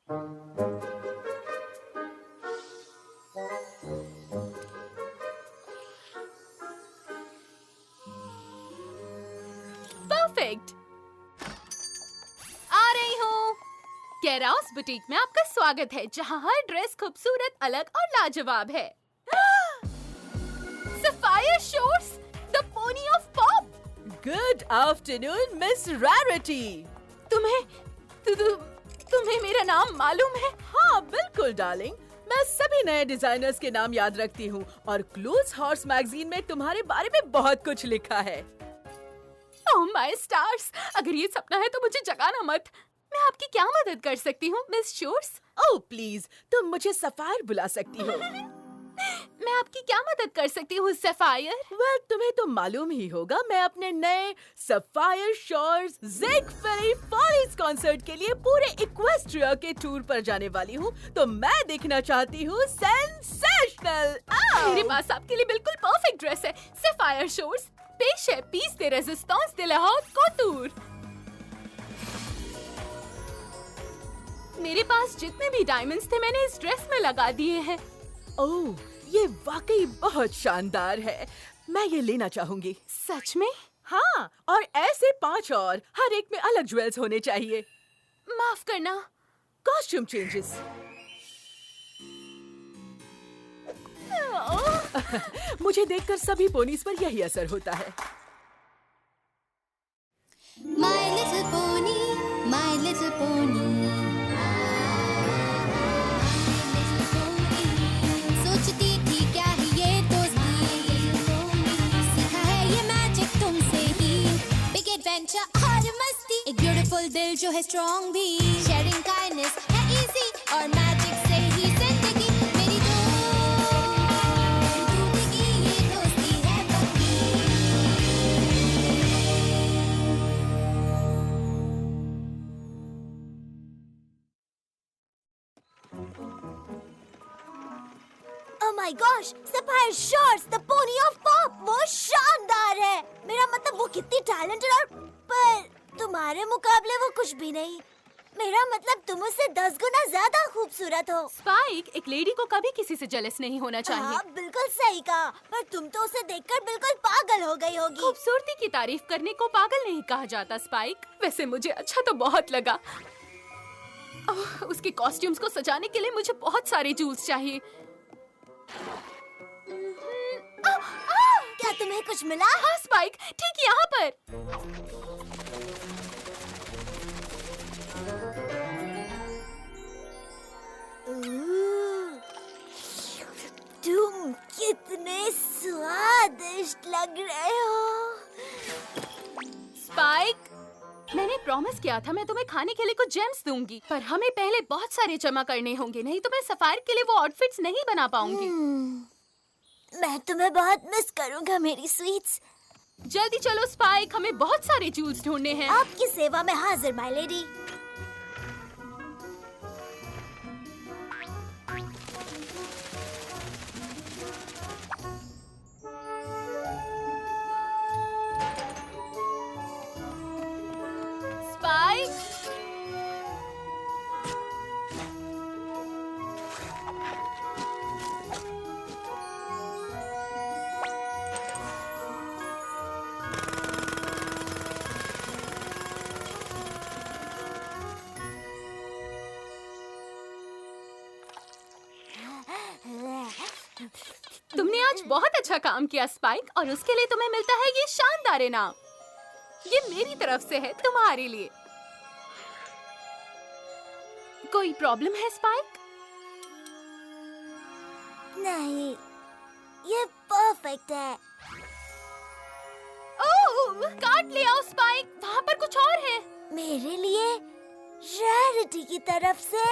Perfect. आ रही हूँ। केराउस boutique में आपका स्वागत है, जहाँ हर ड्रेस खूबसूरत, अलग और लाजवाब है। Sapphire Shores, the pony of pop. Good afternoon miss Rarity. तुम्हें मेरा नाम मालूम है? हाँ बिल्कुल डार्लिंग, मैं सभी नए डिजाइनर्स के नाम याद रखती हूँ और क्लूज हॉर्स मैगजीन में तुम्हारे बारे में बहुत कुछ लिखा है। ओह माय स्टार्स, अगर ये सपना है तो मुझे जगाना मत। मैं आपकी क्या मदद कर सकती हूँ मिस शोर्स? ओह प्लीज, तुम मुझे सफायर बुला सकती हो। मैं आपकी क्या मदद कर सकती हूँ सफायर? वेल, तुम्हें तो मालूम ही होगा, मैं अपने नए सफायर शोर्स ज़िगफिली फॉलीज कॉन्सर्ट के लिए पूरे इक्वेस्ट्रिया के टूर पर जाने वाली हूँ, तो मैं दिखना चाहती हूँ सेंसेशनल। मेरे पास आपके लिए बिल्कुल परफेक्ट ड्रेस है। सफायर शोर्स, पेश है पीस दे रेजिस्टेंस दे लाहौर कोटूर। मेरे पास जितने भी डायमंड्स थे मैंने इस ड्रेस में लगा दिए हैं। ओह, ये वाकई बहुत शानदार है। मैं ये लेना चाहूंगी। सच में? हाँ, और ऐसे 5 और, हर एक में अलग ज्वेल्स होने चाहिए। माफ करना। Costume changes. मुझे देखकर सभी पोनीज पर यही असर होता है। My little pony, my little pony. सोचती थी क्या है ये दोस्ती, सीखा है ये मैजिक तुमसे ही। Big adventure और मस्ती, एक beautiful दिल जो है strong भी। Sharing kindness है easy और magic से ही जिंदगी मेरी जिंदगी ये दोस्ती है पक्की। Oh my gosh, Sapphire Shorts, the pony of pop, वो शानदार है। मेरा मतलब वो कितनी टैलेंटेड और पर तुम्हारे मुकाबले वो कुछ भी नहीं। मेरा मतलब तुम उससे 10 गुना ज्यादा खूबसूरत हो। स्पाइक, एक लेडी को कभी किसी से जेलस नहीं होना चाहिए। हाँ, बिल्कुल सही कहा, पर तुम तो उसे देखकर बिल्कुल पागल हो गई होगी। खूबसूरती की तारीफ करने को पागल नहीं कहा जाता स्पाइक। वैसे मुझे अच्छा तो बहुत लगा। उसके कॉस्ट्यूम्स को सजाने के लिए मुझे बहुत सारे जूल्स चाहिए। क्या तुम्हें कुछ मिला? हाँ स्पाइक, ठीक यहाँ पर। तुम कितने स्वादिष्ट लग रहे हो। स्पाइक, मैंने प्रॉमिस किया था मैं तुम्हें खाने के लिए कुछ जेम्स दूंगी, पर हमें पहले बहुत सारे जमा करने होंगे, नहीं तो मैं सफायर के लिए वो आउटफिट्स नहीं बना पाऊंगी। मैं तुम्हें बहुत मिस करूंगा मेरी स्वीट्स। जल्दी चलो स्पाइक, हमें बहुत सारे जूल्स ढूंढने हैं। आपकी सेवा में हाजिर माय लेडी। स्पाइक, तुमने आज बहुत अच्छा काम किया स्पाइक, और उसके लिए तुम्हें मिलता है ये शानदार इनाम। ये मेरी तरफ से है तुम्हारे लिए। कोई प्रॉब्लम है स्पाइक? नहीं, ये परफेक्ट है। ओह, काट ले आओ स्पाइक, वहाँ पर कुछ और है। मेरे लिए रैरिटी की तरफ से।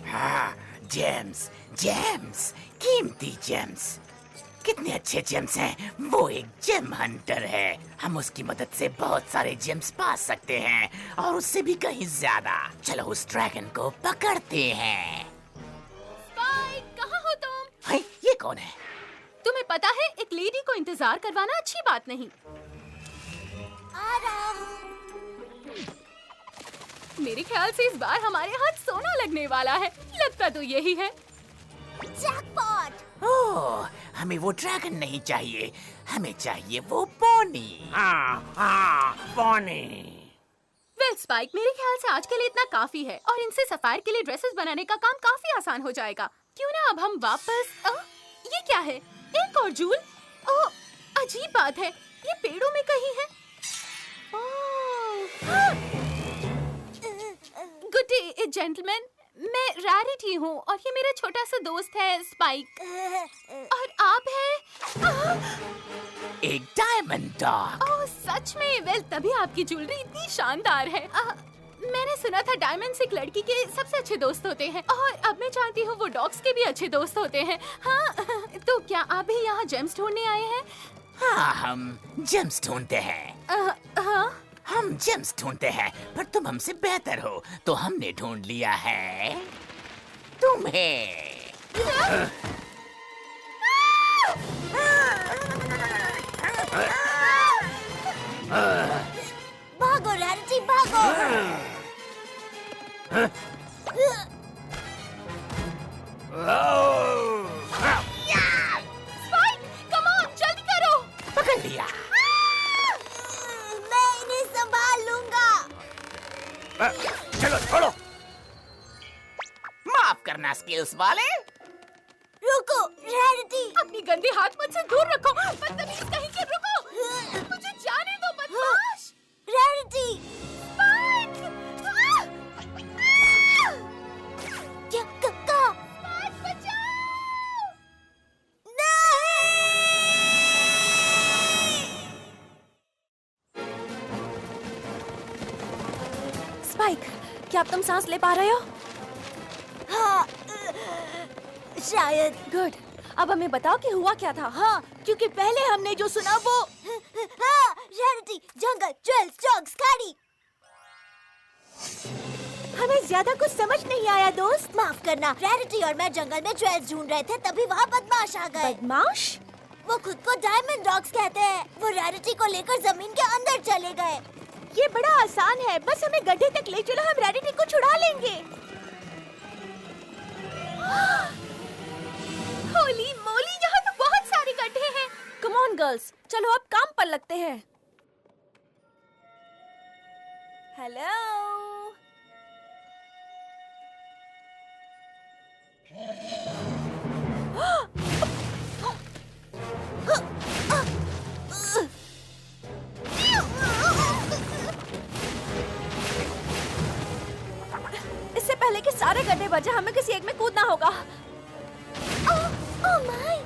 हाँ, जेम्स, जेम्स, कीमती जेम्स। कितने अच्छे जेम्स हैं। वो एक जेम हंटर है। हम उसकी मदद से बहुत सारे जेम्स पा सकते हैं और उससे भी कहीं ज्यादा। चलो उस ड्रैगन को पकड़ते हैं। स्पाइक, कहाँ हो तुम? हाय, ये कौन है? तुम्हें पता है एक लेडी को इंतजार करवाना अच्छी बात नहीं। आ रहा हूँ। मेरे ख्याल से इस बार हमारे हाथ सोना लगने वाला है। लगता तो यही है। जैकपॉट। ओह, हमें वो ड्रैगन नहीं चाहिए, हमें चाहिए वो पोनी। पोनी। वेल स्पाइक, मेरे ख्याल से आज के लिए इतना काफी है और इनसे सफायर के लिए ड्रेसेस बनाने का काम काफी आसान हो जाएगा। क्यों ना अब हम वापस ये क्या है? एक और जूल? ओह, अजीब बात है, ये पेड़ों में कहीं है। गुड डे जेंटलमैन, मैं रैरिटी हूँ और ये मेरा छोटा सा दोस्त है स्पाइक। और आप हैं एक डायमंड डॉग। ओह सच में? वेल तभी आपकी ज्वेलरी इतनी शानदार है। मैंने सुना था डायमंड्स एक लड़की के सबसे अच्छे दोस्त होते हैं और अब मैं जानती हूँ वो डॉग्स के भी अच्छे दोस्त होते हैं। हाँ, तो क्या आप भी यहाँ जेम्स ढूंढने आए हैं? हाँ, हम जेम्स ढूंढते हैं। हाँ। हम जेम्स ढूंढते हैं, पर तुम हमसे बेहतर हो, तो हमने ढूंढ लिया है तुम्हें। भागो रैरिटी, भागो। स्पाइक, कम ऑन, जल्दी करो। पकड़ लिया। मैं इन्हें संभाल लूंगा। चलो छोड़ो। माफ करना स्किल्स वाले। रुको रैरिटी। अपनी गंदी हाथ मुझसे दूर रखो। बदतमीज कहीं के, रुको। मुझे जाने दो बदमाश। रैरिटी। स्पाइक! क्या कक्का? स्पाइक बचाओ! स्पाइक, क्या अब तुम सांस ले पा रहे हो? हाँ, शायद। गुड। अब हमें बताओ कि हुआ क्या था। हाँ, क्योंकि पहले हमने जो सुना वो हाँ, रैरिटी, जंगल, ज्वेल्स, डॉग्स, खाड़ी। हमें ज्यादा कुछ समझ नहीं आया दोस्त। माफ करना, रैरिटी और मैं जंगल में ज्वेल्स ढूंढ रहे थे, तभी वहाँ बदमाश आ गए। बदमाश? वो खुद को डायमंड डॉग्स कहते हैं। वो रैरिटी को लेकर जमीन के अंदर चले गए। ये बड़ा आसान है, बस हमें गड्ढे तक ले चलो, हम रैरिटी को छुड़ा लेंगे। होली मोली, यहाँ तो बहुत सारे गड्ढे हैं। कम ऑन गर्ल्स, चलो अब काम पर लगते हैं। हेलो। इससे पहले कि सारे गड्ढे भर जाएं, हमें किसी एक में कूदना होगा। Oh my!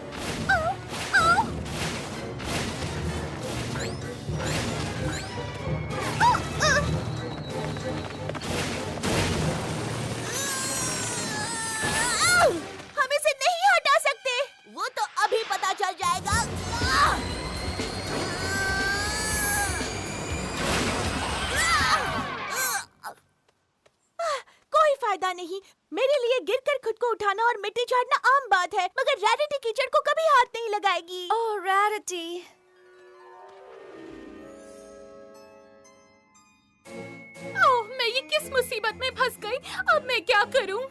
हम इसे नहीं हटा सकते। वो तो अभी पता चल जाएगा। कोई फायदा नहीं। मेरे लिए गिरकर खुद को उठाना और मिट्टी झाड़ना आम बात है, मगर रैरिटी कीचड़ को कभी हाथ नहीं लगाएगी। ओह रैरिटी। ओह, मैं ये किस मुसीबत में फंस गई? अब मैं क्या करूं?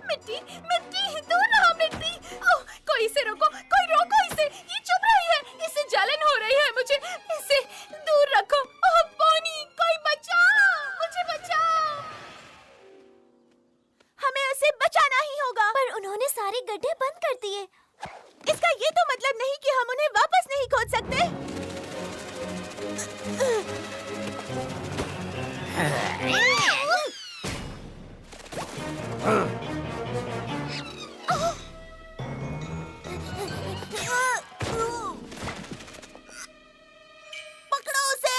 मिट्टी, मिट्टी, दूर रहो मिट्टी। ओह, कोई इसे रोको, कोई रोको इसे। ये चुप रही है, इससे जलन हो रही है मुझे। इसे दूर रखो। ओह पोनी, कोई बचाओ, मुझे बचाओ। हमें उसे बचाना ही होगा। पर उन्होंने सारे गड्ढे बंद कर दिए। इसका ये तो मतलब नहीं कि हम उन्हें वापस नहीं खोद सकते। पकड़ो उसे।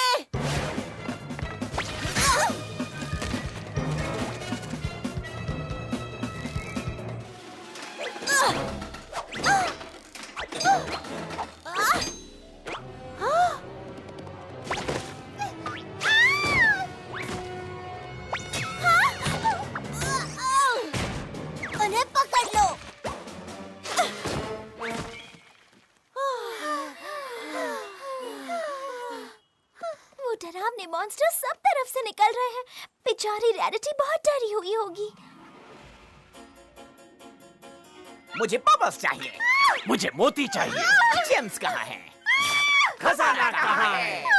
डरावने मॉन्स्टर सब तरफ से निकल रहे हैं। बेचारी रैरिटी बहुत डरी हुई होगी। मुझे बबल्स चाहिए, मुझे मोती चाहिए। जेम्स कहाँ है? खजाना कहाँ है?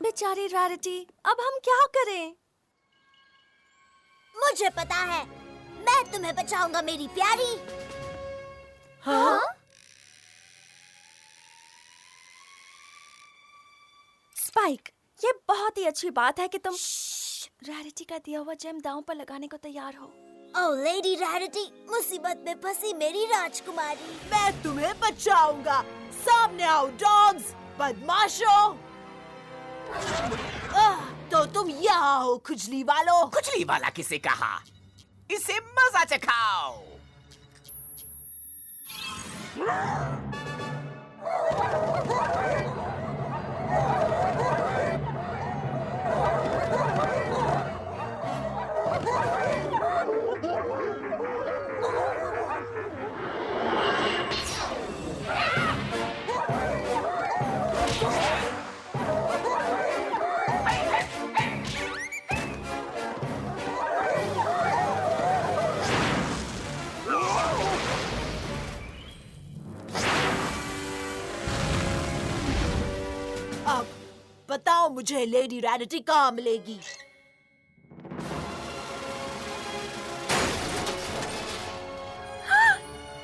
बेचारी रैरिटी, अब हम क्या करें? मुझे पता है, मैं तुम्हें बचाऊंगा मेरी प्यारी। हाँ? स्पाइक, ये बहुत ही अच्छी बात है कि तुम रैरिटी का दिया हुआ जेम दांव पर लगाने को तैयार हो। ओ लेडी रैरिटी, मुसीबत में फंसी मेरी राजकुमारी। मैं तुम्हें बचाऊंगा। सामने आओ डॉग्स, बदमाशों। तो तुम यहाँ हो खुजली वालों। खुजली वाला किसे कहा? इसे मजा चखाओ। अब बताओ मुझे लेडी रैरिटी कहाँ मिलेगी?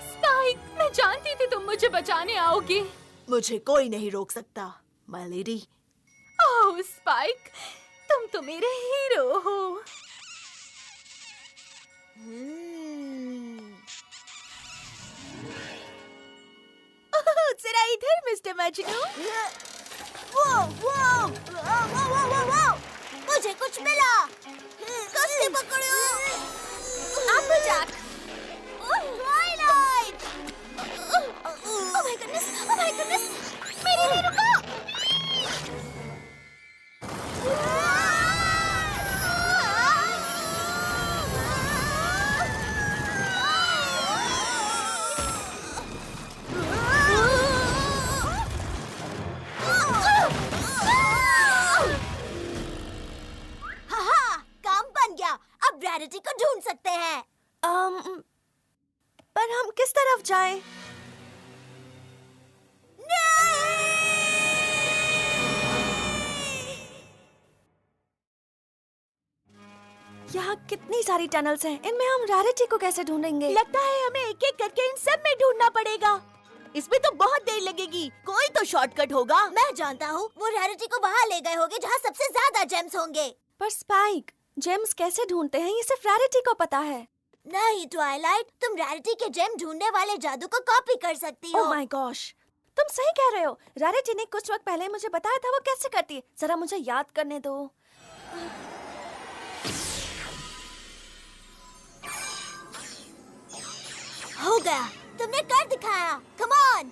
स्पाइक, मैं जानती थी तुम मुझे बचाने आओगी। मुझे कोई नहीं रोक सकता, माय लेडी। ओह स्पाइक, तुम तो मेरे हीरो हो। जरा इधर मिस्टर मजनू। वो, मुझे कुछ मिला। कसके पकड़ो। एप्पलजैक। ट्वाइलाइट। ओह माय गॉडनेस, मेरे लिए रुको। काम बन गया। अब रैरिटी को ढूंढ सकते हैं। पर हम किस तरफ जाएं? यहाँ कितनी सारी टनल्स हैं, इनमें हम रैरिटी को कैसे ढूंढेंगे? लगता है हमें एक एक करके इन सब में ढूंढना पड़ेगा। इसमें तो बहुत देर लगेगी। कोई तो शॉर्टकट होगा। मैं जानता हूँ, वो रैरिटी को वहाँ ले गए होंगे जहाँ सबसे ज्यादा जेम्स होंगे। पर स्पाइक, जेम्स कैसे ढूंढते हैं ये सिर्फ रैरिटी को पता है। नहीं ट्वाइलाइट, तुम रैरिटी के जेम ढूंढने वाले जादू को कॉपी कर सकती हो। ओह माय गॉश, तुम सही कह रहे हो। रैरिटी ने कुछ वक्त पहले मुझे बताया था वो कैसे करती है। जरा मुझे याद करने दो। हो गया, तुमने कर दिखाया। कम ऑन,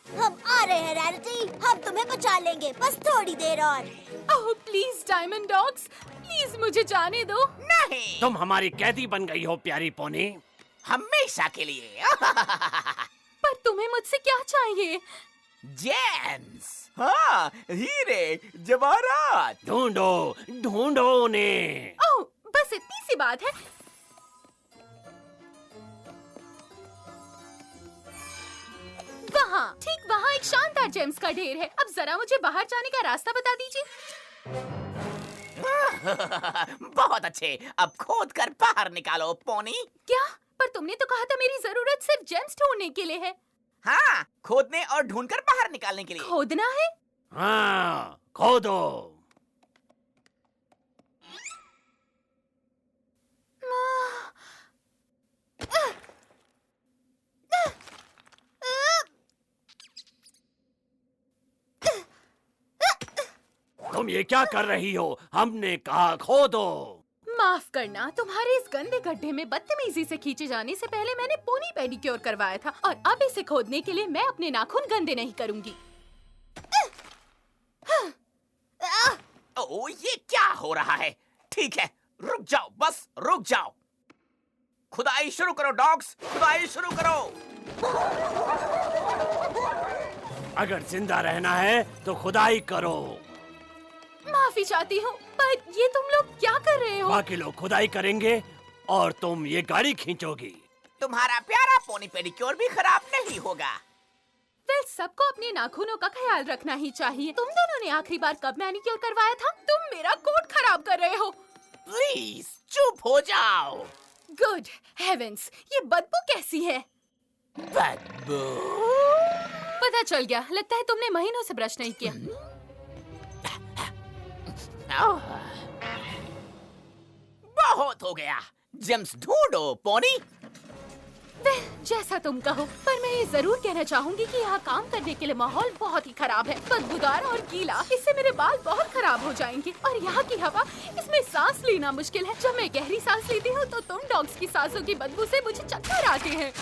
हम आ रहे हैं रैरिटी, हम तुम्हें बचा लेंगे, बस थोड़ी देर और। Oh please diamond dogs, please मुझे जाने दो। नहीं, तुम हमारी कैदी बन गई हो प्यारी पोनी। हमेशा के लिए। पर तुम्हें मुझसे क्या चाहिए? जेम्स, हाँ, हीरे, जवाहरात। ढूंढो ढूंढो उन्हें। ओह बस इतनी सी बात है। वहाँ, ठीक वहाँ एक शानदार जेम्स का ढेर है। अब जरा मुझे बाहर जाने का रास्ता बता दीजिए। बहुत अच्छे, अब खोद कर बाहर निकालो पोनी। क्या? पर तुमने तो कहा था मेरी जरूरत सिर्फ जेम्स ढूंढने के लिए है। हाँ, खोदने और ढूंढकर बाहर निकालने के लिए। खोदना है? हाँ, खोदो। तुम ये क्या कर रही हो? हमने कहा खोदो। माफ करना, तुम्हारे इस गंदे गड्ढे में बदतमीजी से खींचे जाने से पहले मैंने पोनी पेडिक्योर करवाया था और अब इसे खोदने के लिए मैं अपने नाखून गंदे नहीं करूंगी। ओ, ये क्या हो रहा है? ठीक है, रुक जाओ, बस रुक जाओ। खुदाई शुरू करो डॉग्स, खुदाई शुरू करो। अगर जिंदा रहना है तो खुदाई करो। माफी चाहती हूँ, पर ये तुम लोग क्या कर रहे हो? बाकी लोग खुदाई करेंगे और तुम ये गाड़ी खींचोगी। तुम्हारा प्यारा पोनी पेडिक्योर भी खराब नहीं होगा। वेल, सबको अपने नाखूनों का ख्याल रखना ही चाहिए। तुम दोनों ने आखिरी बार कब मैनिक्योर करवाया था? तुम मेरा कोट खराब कर रहे हो। प्लीज चुप हो जाओ। गुड हेवेंस, ये बदबू कैसी है? बदबू? पता चल गया, लगता है तुमने महीनों से ब्रश नहीं किया। बहुत हो गया। जेम्स ढूंढो पोनी। वेल, जैसा तुम कहो, पर मैं ये जरूर कहना चाहूंगी कि यहाँ काम करने के लिए माहौल बहुत ही खराब है, बदबूदार और गीला। इससे मेरे बाल बहुत खराब हो जाएंगे और यहाँ की हवा, इसमें सांस लेना मुश्किल है। जब मैं गहरी सांस लेती हूँ तो तुम डॉग्स की सांसों की बदबू से मुझे चक्कर आते हैं।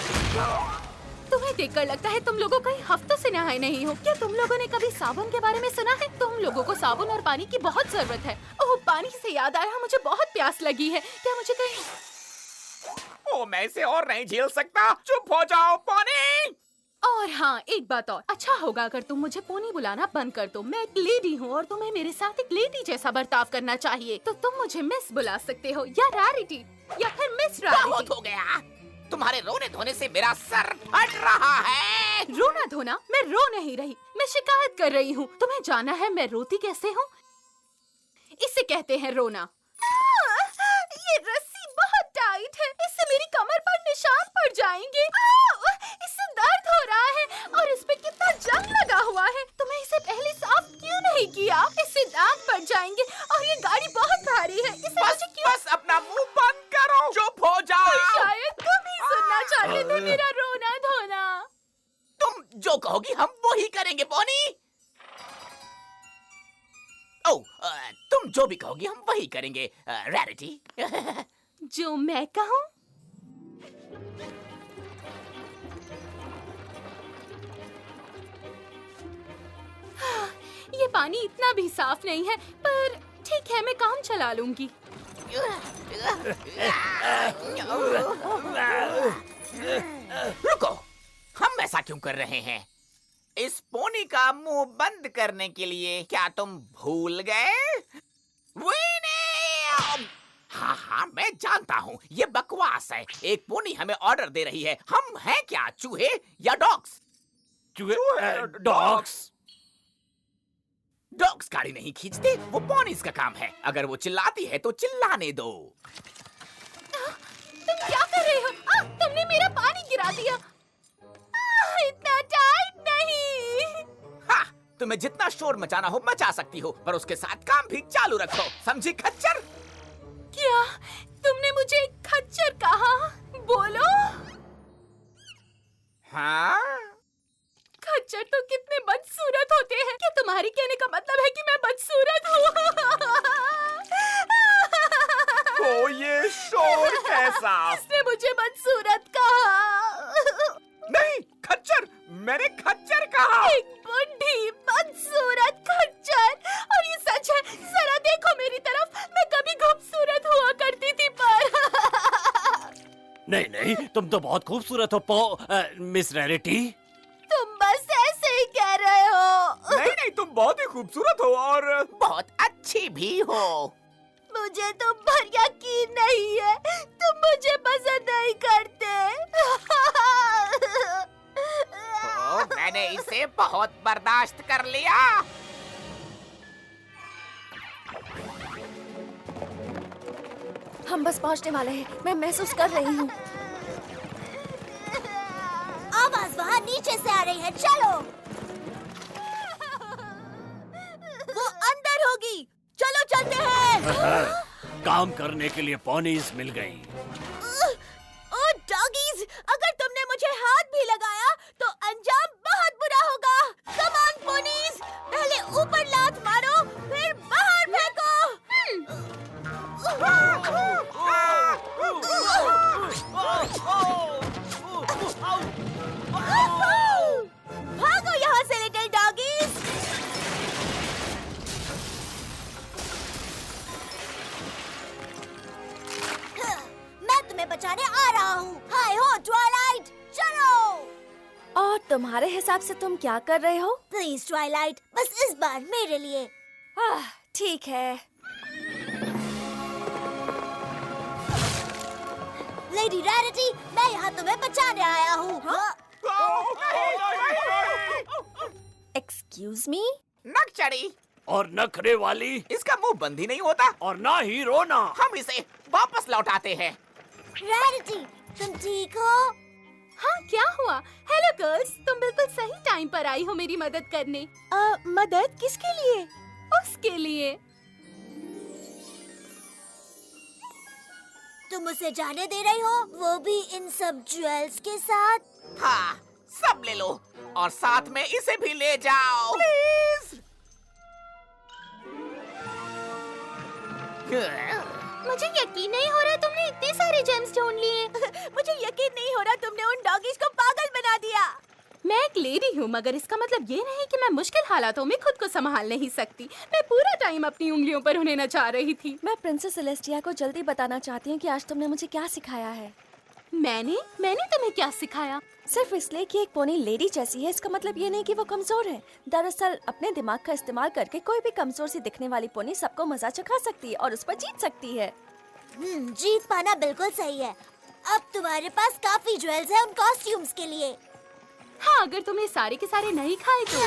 तुम्हें देखकर लगता है तुम लोगों कई हफ्तों से नहाए नहीं हो। क्या तुम लोगों ने कभी साबुन के बारे में सुना है? तुम लोगों को साबुन और पानी की बहुत जरूरत है। ओह, पानी से याद आया, मुझे बहुत प्यास लगी है। क्या मुझे कहीं... ओ, मैं इसे और नहीं झेल सकता। चुप हो जाओ पोनी। और हाँ, एक बात और, अच्छा होगा अगर तुम मुझे पोनी बुलाना बंद कर दो। मैं एक लेडी हूँ और तुम्हें मेरे साथ एक लेडी जैसा बर्ताव करना चाहिए। तो तुम मुझे मिस बुला सकते हो, या रैरिटी, या फिर मिस बहुत रैरिटी। हो गया। तुम्हारे रोने धोने से मेरा सर फट रहा है। रोना धोना? मैं रो नहीं रही, मैं शिकायत कर रही हूँ। तुम्हें जाना है मैं रोती कैसे हूँ? इसे कहते हैं रोना। ये रस्सी बहुत टाइट है, इससे मेरी कमर पर निशान पड़ जाएंगे। इससे दर्द हो रहा है और इस पे कितना जंग लगा हुआ है। तुमने इसे पहले साफ क्यों नहीं किया? इससे दाग पड़ जाएंगे और ये गाड़ी बहुत भारी है। इसे मुझे क्यों... बस अपना मुंह बंद करो। चुप हो जाओ। शायद तुम ही सुनना चाहते थे मेरा रोना धोना। तुम जो कहोगी हम वो ही करेंगे पोनी। ओह, तुम जो भी कहोगी हम वही करेंगे रैरिटी। जो मैं कहूँ? ये पानी इतना भी साफ नहीं है, पर ठीक है, मैं काम चला लूंगी। रुको, हम ऐसा क्यों कर रहे हैं? इस पोनी का मुंह बंद करने के लिए क्या तुम भूल गए? विनी! हाँ, मैं जानता हूँ ये बकवास है। एक पोनी हमें ऑर्डर दे रही है। हम हैं क्या, चूहे या डॉग्स? डॉग्स? डॉग्स गाड़ी नहीं खींचते, वो पोनीज का काम है। अगर वो चिल्लाती है तो चिल्लाने दो। तुम क्या कर रहे हो? तुमने मेरा पानी गिरा दिया। इतना टाइट नहीं। हाँ, तुम्हें जितना शोर मचाना हो मचा सकती हो, पर उसके साथ काम भी चालू रखो, समझी खच्चर? क्या तुमने मुझे खच्चर कहा? बोलो। हाँ? खच्चर तो कितने बदसूरत होते हैं। क्या तुम्हारी कहने का मतलब है कि मैं बदसूरत हूँ? ओ, ये शोर कैसा? किसने मुझे बदसूरत कहा? नहीं, खच्चर, मैंने खच्चर कहा। एक बुढ़ी बदसूरत खच्चर। और ये सच है, जरा देखो मेरी तरफ। मैं कभी खूबसूरत हुआ करती थी, पर नहीं, तुम तो बहुत खूबसूरत हो मिस रैरिटी। तुम बस ऐसे ही कह रहे हो। नहीं, तुम बहुत ही खूबसूरत हो और बहुत अच्छी भी हो। मुझे तुम पर यकीन नहीं है। तुम मुझे पसंद नहीं करते। मैंने इसे बहुत बर्दाश्त कर लिया। हम बस पहुंचने वाले हैं। मैं महसूस कर रही हूँ। आवाज वहाँ नीचे से आ रही है, चलो। वो अंदर होगी, चलो चलते हैं। काम करने के लिए पोनीज मिल गई। ओ डॉगीज, अगर तुमने मुझे हाथ भी लगाया तो अंजाम बहुत बुरा होगा। कम ऑन पोनीज, पहले ऊपर लात मारो, फिर बाहर फेंको। भागो यहाँ से लिटिल डॉगीज। मैं तुम्हारे हिसाब से तुम क्या कर रहे हो? प्लीज ट्वाइलाइट, बस इस बार मेरे लिए। ठीक है। लेडी रैरिटी, मैं यहाँ तुम्हें बचाने आया हूँ। Excuse me? नक चढ़ी, और नखरे वाली, इसका मुंह बंद ही नहीं होता। और ना ही रोना। हम इसे वापस लौटाते हैं। रैरिटी, तुम ठीक हो? हाँ, क्या हुआ? हेलो गर्ल्स, तुम बिल्कुल सही टाइम पर आई हो मेरी मदद करने। मदद किसके लिए? उसके लिए। तुम उसे जाने दे रही हो, वो भी इन सब ज्वेल्स के साथ? हाँ, सब ले लो और साथ में इसे भी ले जाओ प्लीज। मुझे यकीन नहीं हो रहा तुमने इतने सारे जेम्स ढूंढ लिए। मुझे यकीन नहीं हो रहा तुमने उन डॉगीज को पागल बना दिया। मैं एक लेडी हूँ, मगर इसका मतलब ये नहीं कि मैं मुश्किल हालातों में खुद को संभाल नहीं सकती। मैं पूरा टाइम अपनी उंगलियों पर उन्हें नचा रही थी। मैं प्रिंसेस सेलेस्टिया को जल्दी बताना चाहती हूँ कि आज तुमने मुझे क्या सिखाया है। मैंने तुम्हें क्या सिखाया? सिर्फ इसलिए कि एक पोनी लेडी जैसी है, इसका मतलब ये नहीं कि वो कमजोर है। दरअसल अपने दिमाग का इस्तेमाल करके कोई भी कमजोर सी दिखने वाली पोनी सबको मजा चखा सकती है और उस पर जीत सकती है। जीत पाना बिल्कुल सही है। अब तुम्हारे पास काफी ज्वेल्स हैं उन कॉस्ट्यूम्स के लिए। हाँ, अगर तुम ये सारे के सारे नहीं खाए तो।